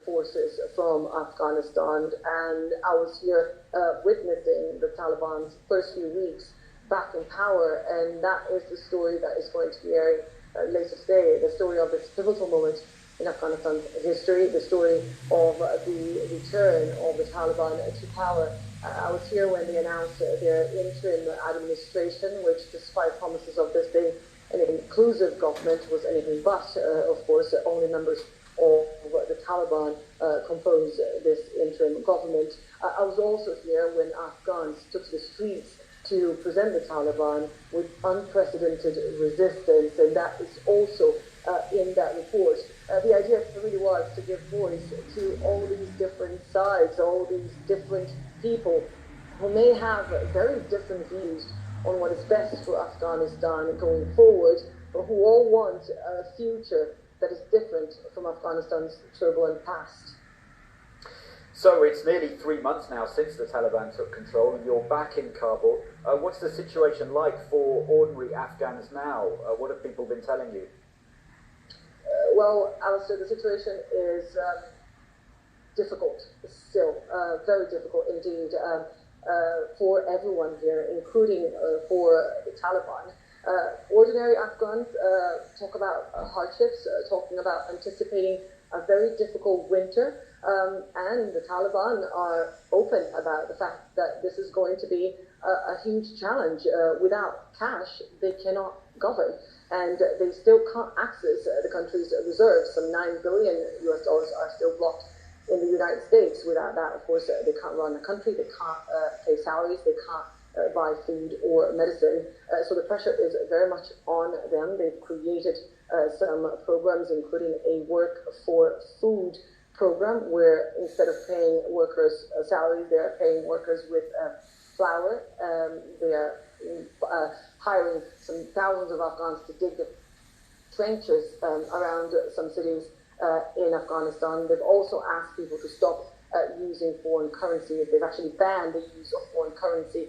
forces from Afghanistan, and I was here witnessing the Taliban's first few weeks back in power, and that is the story that is going to be airing later today, the story of this pivotal moment in Afghanistan's history, the story of the return of the Taliban to power. I was here when they announced their interim administration, which, despite promises of this being an inclusive government, was anything but. Of course, only members of the Taliban compose this interim government. I was also here when Afghans took to the streets to present the Taliban with unprecedented resistance, and that is also in that report. The idea really was to give voice to all these different sides, all these different people who may have very different views on what is best for Afghanistan going forward, but who all want a future that is different from Afghanistan's turbulent past. So it's nearly 3 months now since the Taliban took control, and you're back in Kabul. What's the situation like for ordinary Afghans now? What have people been telling you? Well, Alistair, the situation is difficult still, very difficult indeed, for everyone here, including for the Taliban. Ordinary Afghans talk about hardships, talking about anticipating a very difficult winter, and the Taliban are open about the fact that this is going to be a huge challenge. Without cash, they cannot govern, and they still can't access the country's reserves. Some $9 billion are still blocked in the United States. Without that, of course, they can't run the country, they can't pay salaries, they can't buy food or medicine. So the pressure is very much on them. They've created some programs, including a work for food program, where instead of paying workers salaries, they are paying workers with flour. They are hiring some thousands of Afghans to dig the trenches around some cities in Afghanistan. They've also asked people to stop using foreign currency. They've actually banned the use of foreign currency,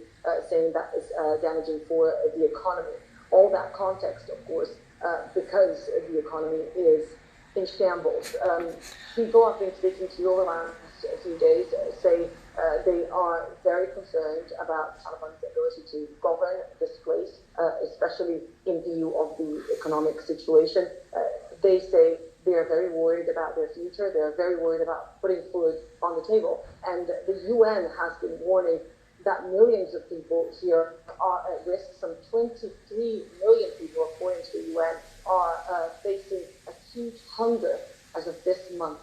saying that is damaging for the economy. All that context, of course, because the economy is in shambles. People I've been speaking to over the last few days say they are very concerned about Taliban's ability to govern this place, especially in view of the economic situation. They say they are very worried about their future. They are very worried about putting food on the table. And the UN has been warning that millions of people here are at risk. Some 23 million people, according to the UN, are facing a huge hunger as of this month.